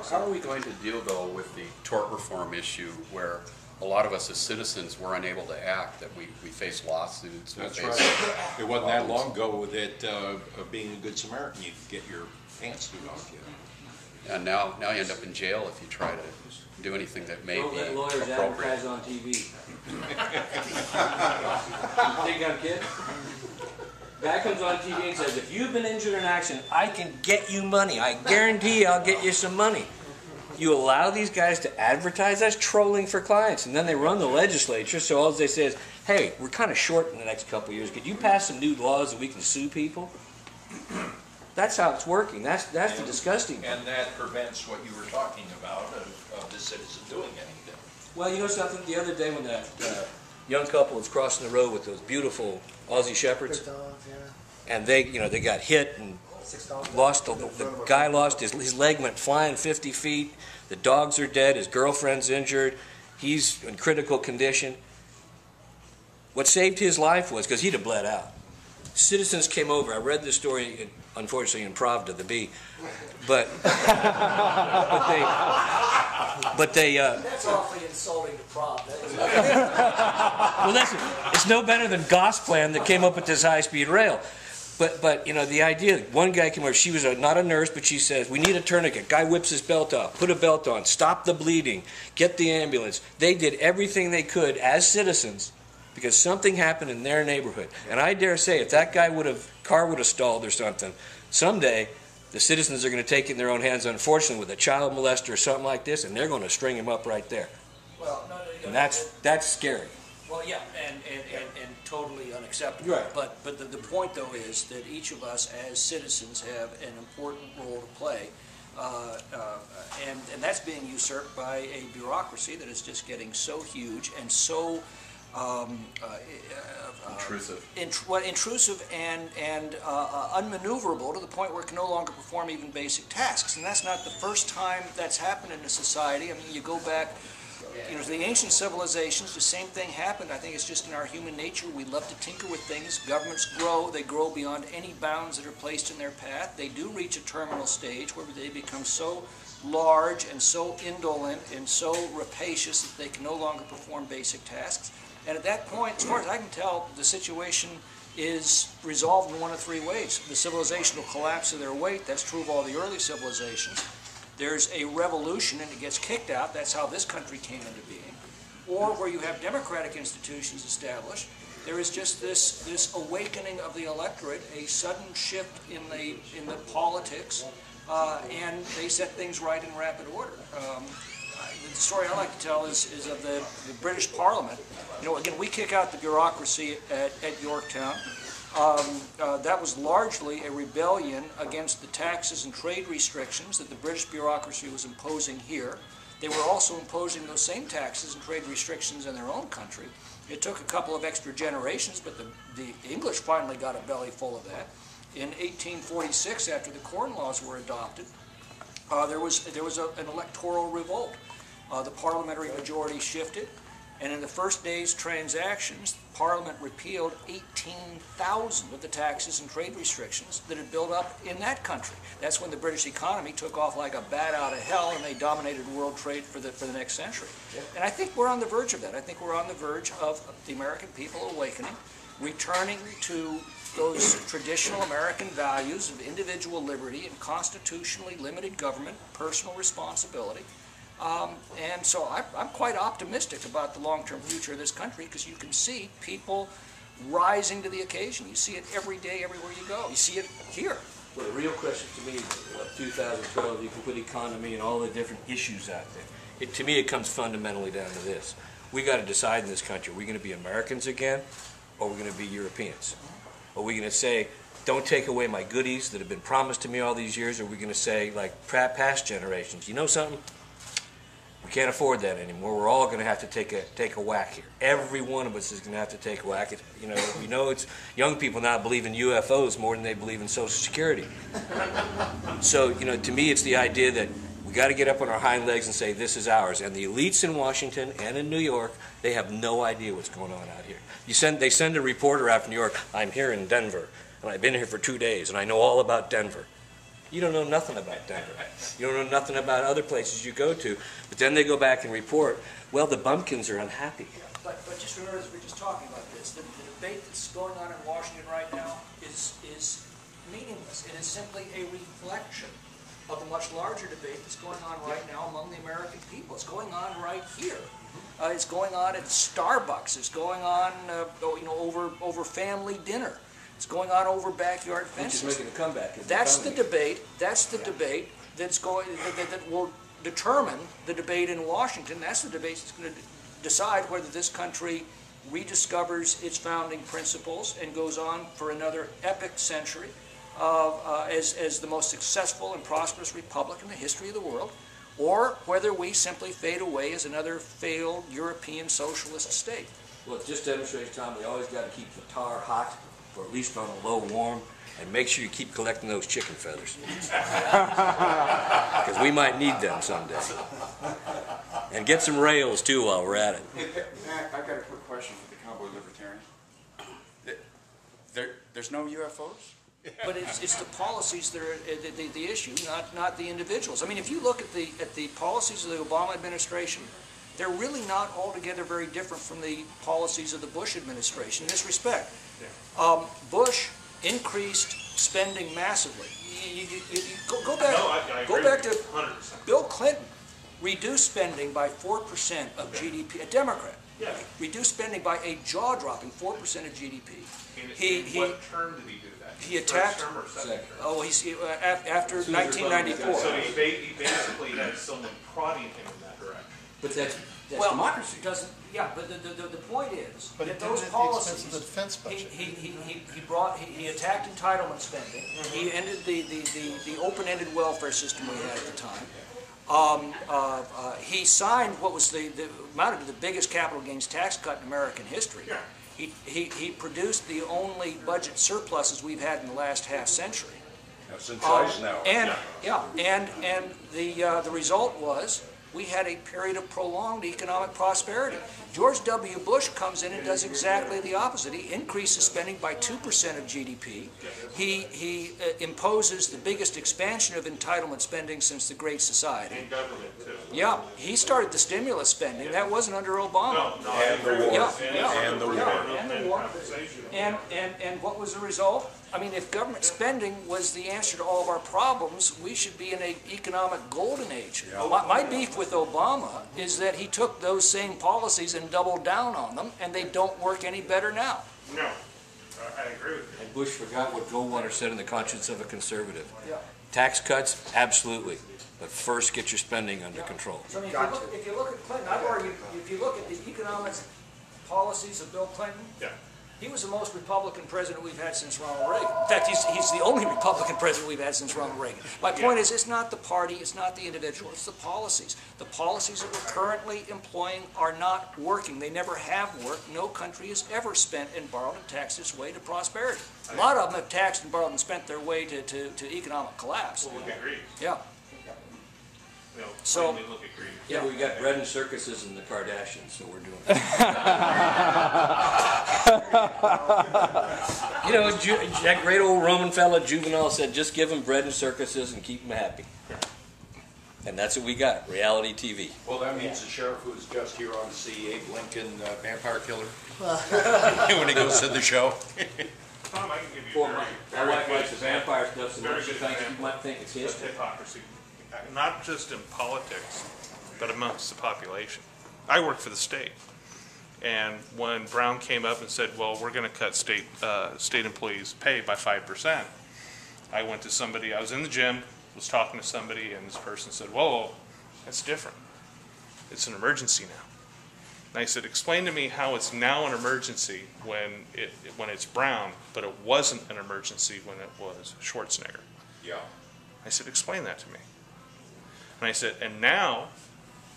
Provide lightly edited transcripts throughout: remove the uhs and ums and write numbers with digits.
How are we going to deal, though, with the tort reform issue where a lot of us as citizens were unable to act, that we face lawsuits? That's right. It wasn't that long ago that being a good Samaritan, you could get your pants chewed off you. And now you end up in jail if you try to do anything that may be appropriate. Don't let lawyers advertise on TV. You think I'm kidding? Guy comes on TV and says, if you've been injured in an accident, I can get you money. I guarantee you I'll get you some money. You allow these guys to advertise? That's trolling for clients. And then they run the legislature, so all they say is, hey, we're kind of short in the next couple of years. Could you pass some new laws that we can sue people? That's how it's working. That's the disgusting part. And that prevents what you were talking about of the citizen doing anything. Well, you know something? The other day when that young couple was crossing the road with those beautiful Aussie Shepherds, and they got hit and lost the guy lost his leg, went flying 50 feet. The dogs are dead. His girlfriend's injured. He's in critical condition. What saved his life was because he'd have bled out. Citizens came over. I read this story, unfortunately, in Pravda, the Bee, but they. That's awfully insulting to Pravda. Well, listen, it's no better than Gosplan that came up with this high-speed rail. But you know, the idea, one guy came over, she was not a nurse, but she says, we need a tourniquet. Guy whips his belt off, put a belt on, stop the bleeding, get the ambulance. They did everything they could as citizens because something happened in their neighborhood. And I dare say, if that car would have stalled or something, someday the citizens are going to take it in their own hands, unfortunately, with a child molester or something like this, and they're going to string him up right there. Well, and that's scary. Well, yeah, and totally unacceptable. Right. But the point, though, is that each of us as citizens have an important role to play, and that's being usurped by a bureaucracy that is just getting so huge and so intrusive and unmaneuverable to the point where it can no longer perform even basic tasks. And that's not the first time that's happened in a society. I mean, you go back, you know, to the ancient civilizations, the same thing happened. I think it's just in our human nature. We love to tinker with things. Governments grow. They grow beyond any bounds that are placed in their path. They do reach a terminal stage where they become so large and so indolent and so rapacious that they can no longer perform basic tasks. And at that point, as far as I can tell, the situation is resolved in one of three ways. The civilization will collapse to their weight. That's true of all the early civilizations. There's a revolution and it gets kicked out. That's how this country came into being. Or where you have democratic institutions established, there is just this awakening of the electorate, a sudden shift in the politics, and they set things right in rapid order. The story I like to tell is of the British Parliament. You know, again, we kick out the bureaucracy at Yorktown. That was largely a rebellion against the taxes and trade restrictions that the British bureaucracy was imposing here. They were also imposing those same taxes and trade restrictions in their own country. It took a couple of extra generations, but the English finally got a belly full of that. In 1846, after the Corn Laws were adopted, there was an electoral revolt. The parliamentary majority shifted, and in the first day's transactions, Parliament repealed 18,000 of the taxes and trade restrictions that had built up in that country. That's when the British economy took off like a bat out of hell, and they dominated world trade for the next century. And I think we're on the verge of that. I think we're on the verge of the American people awakening, returning to those traditional American values of individual liberty and constitutionally limited government, personal responsibility. And so I'm quite optimistic about the long-term future of this country because you can see people rising to the occasion. You see it every day, everywhere you go. You see it here. Well, the real question to me, 2012, you can put economy and all the different issues out there. To me, it comes fundamentally down to this. We got to decide in this country, are we going to be Americans again, or are we going to be Europeans? Are we going to say, don't take away my goodies that have been promised to me all these years, or are we going to say, like past generations, you know something? We can't afford that anymore. We're all going to have to take a whack here. Every one of us is going to have to take a whack. It's young people now believe in UFOs more than they believe in Social Security. So, to me, it's the idea that we got to get up on our hind legs and say this is ours. And the elites in Washington and in New York, they have no idea what's going on out here. They send a reporter out from New York. I'm here in Denver, and I've been here for 2 days, and I know all about Denver. You don't know nothing about Denver. You don't know nothing about other places you go to. But then they go back and report, well, the bumpkins are unhappy. But just remember, as we're just talking about this, the debate that's going on in Washington right now is meaningless. It is simply a reflection of a much larger debate that's going on right now among the American people. It's going on right here. It's going on at Starbucks. It's going on, over family dinner. It's going on over backyard fences. Which is making a comeback. That's the debate. That's the debate that's going that will determine the debate in Washington. That's the debate that's going to decide whether this country rediscovers its founding principles and goes on for another epic century as the most successful and prosperous republic in the history of the world, or whether we simply fade away as another failed European socialist state. Well, it just demonstrates, Tom, we always got to keep the tar hot, or at least on a low warm, and make sure you keep collecting those chicken feathers. Because we might need them someday. And get some rails, too, while we're at it. Matt, I've got a quick question for the cowboy libertarian. There's no UFOs? But it's the policies that are the issue, not the individuals. I mean, if you look at the policies of the Obama administration, they're really not altogether very different from the policies of the Bush administration in this respect. Bush increased spending massively. Go back to 100%. Bill Clinton reduced spending by 4% of GDP. A Democrat reduced spending by a jaw-dropping 4% of GDP. In what term did he do that? He attacked. First term or second term? Oh, after 1994. So he basically had someone prodding him in that direction. But that's Well, democracy. But the point is But that it did those it at the policies. expense of the defense budget. He attacked entitlement spending. He ended the open-ended welfare system we had at the time. He signed what was amounted to the biggest capital gains tax cut in American history. Yeah. He produced the only budget surpluses we've had in the last half century. Since Eisenhower. And the result was we had a period of prolonged economic prosperity. George W. Bush comes in and does exactly the opposite. He increases spending by 2% of GDP. He imposes the biggest expansion of entitlement spending since the Great Society. And government, too. Yeah, he started the stimulus spending. That wasn't under Obama. No, And the war. And the war. And the war. Conversation. And what was the result? I mean, if government spending was the answer to all of our problems, we should be in an economic golden age. My beef with Obama is that he took those same policies and doubled down on them, and they don't work any better now. No, I agree with you. And Bush forgot what Goldwater said in The Conscience of a Conservative. Yeah. Tax cuts, absolutely. But first, get your spending under control. So I mean, if you look at Clinton, I've argued, if you look at the economic policies of Bill Clinton, Yeah. he was the most Republican president we've had since Ronald Reagan. In fact, he's the only Republican president we've had since Ronald Reagan. My point is, it's not the party, it's not the individual, it's the policies. The policies that we're currently employing are not working. They never have worked. No country has ever spent and borrowed and taxed its way to prosperity. A lot of them have taxed and borrowed and spent their way to economic collapse. Well, look at Greece. Yeah. You know, So- plainly look at Greece. Yeah, we got bread and circuses and the Kardashians, so we're doing You know, that great old Roman fella, Juvenal, said, just give them bread and circuses and keep them happy. And that's what we got, reality TV. Well, that means the sheriff who was just here on to see Abe Lincoln, vampire killer. When he goes to the show. Tom, I can give you a very, My very wife good likes the vampire stuff so very much she good thinks you example might think it's of history. hypocrisy, not just in politics, but amongst the population. I work for the state, and when Brown came up and said, well, we're going to cut state employees' pay by 5%, I went to somebody, I was in the gym, was talking to somebody, and this person said, whoa, that's different. It's an emergency now. And I said, explain to me how it's now an emergency when it's Brown, but it wasn't an emergency when it was Schwarzenegger. Yeah. I said, explain that to me. And I said, and now,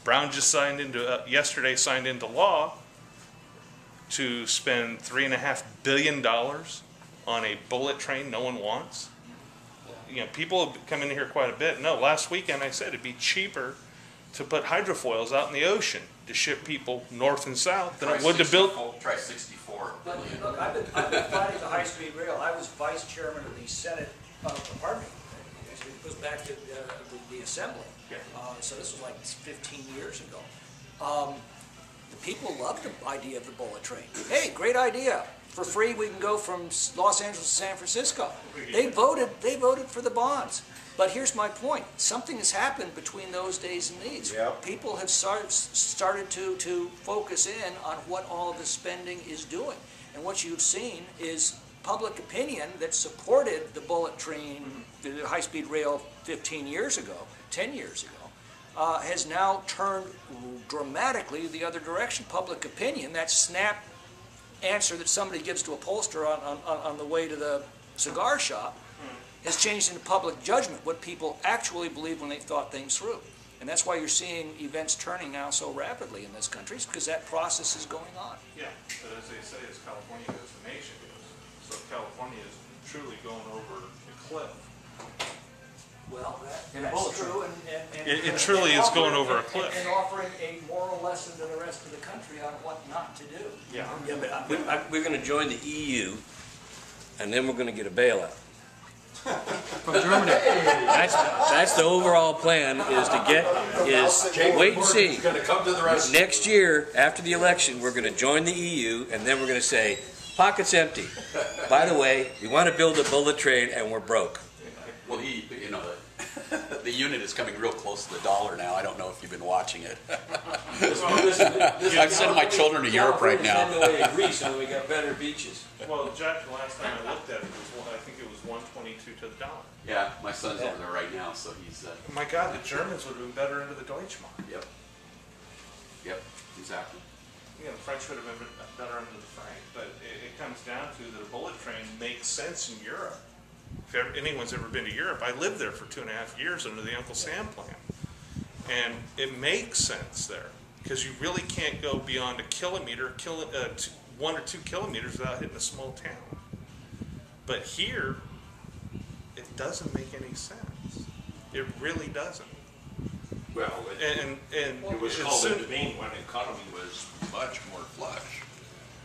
Brown just yesterday signed into law to spend $3.5 billion on a bullet train no one wants. You know, people have come in here quite a bit. No, last weekend I said it'd be cheaper to put hydrofoils out in the ocean to ship people north and south than it would to build. Try 64. But look, I've been fighting the high-speed rail. I was vice chairman of the Senate, goes back to the assembly. So this was like 15 years ago. The people loved the idea of the bullet train. Hey, great idea. For free, we can go from Los Angeles to San Francisco. They voted for the bonds. But here's my point. Something has happened between those days and these. Yep. People have started to focus in on what all of the spending is doing. And what you've seen is public opinion that supported the bullet train, the high-speed rail 15 years ago, 10 years ago, has now turned dramatically the other direction. Public opinion, that snap answer that somebody gives to a pollster on the way to the cigar shop, has changed into public judgment, what people actually believe when they thought things through. And that's why you're seeing events turning now so rapidly in this country, because that process is going on. Yeah, but as they say, as California goes, the nation goes. So California is truly going over a cliff. Well, that's true. It truly is going over a cliff. And offering a moral lesson to the rest of the country on what not to do. Yeah. Yeah, but we're going to join the EU, and then we're going to get a bailout. From Germany. That's the overall plan, wait and see. Gonna come to the rescue. Next year, after the election, we're going to join the EU, and then we're going to say, pockets empty. By the way, we want to build a bullet train, and we're broke. Well, you know, the unit is coming real close to the dollar now. I don't know if you've been watching it. I'm sending my children to Europe right now. Greece, and we got better beaches. Well, Jack, the last time I looked at it, I think it was 122 to the dollar. Yeah, my son's over there right now, so he's... Oh my God, the Germans would have been better into the Deutschmark. Yep. Yep, exactly. Yeah, the French would have been better under the franc, but it comes down to that a bullet train makes sense in Europe. If anyone's ever been to Europe, I lived there for 2.5 years under the Uncle Sam plan. And it makes sense there, because you really can't go beyond a kilometer, 1 or 2 kilometers without hitting a small town. But here, it doesn't make any sense. It really doesn't. Well, And it was called a domain when the economy was much more flush.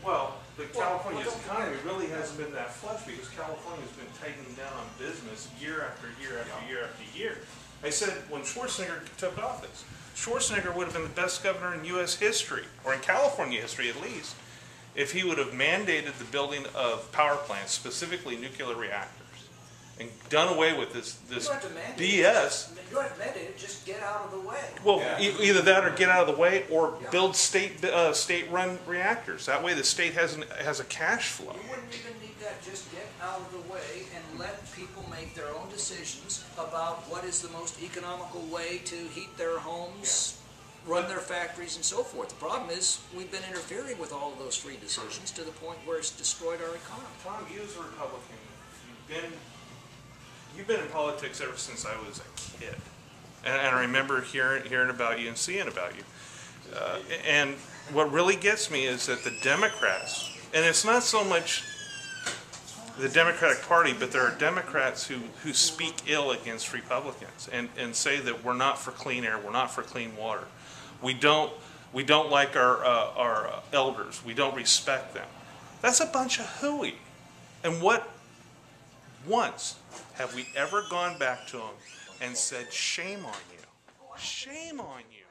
Well, but California's economy really hasn't been that flush because California's been tightening down on business year after year after year after year. I said when Schwarzenegger took office, Schwarzenegger would have been the best governor in U.S. history, or in California history at least, if he would have mandated the building of power plants, specifically nuclear reactors, and done away with this You don't have to mandate BS. You don't have to mandate it, just get out of the way. Well, either that or get out of the way, or build state-run reactors. That way, the state has a cash flow. You wouldn't even need that. Just get out of the way and let people make their own decisions about what is the most economical way to heat their homes, run their factories, and so forth. The problem is we've been interfering with all of those free decisions to the point where it's destroyed our economy. Tom, you as a Republican, you've been in politics ever since I was a kid, and I remember hearing about you and seeing about you. And what really gets me is that the Democrats, and it's not so much the Democratic Party, but there are Democrats who speak ill against Republicans and say that we're not for clean air, we're not for clean water. We don't like our elders. We don't respect them. That's a bunch of hooey. And what once have we ever gone back to them and said, shame on you? Shame on you.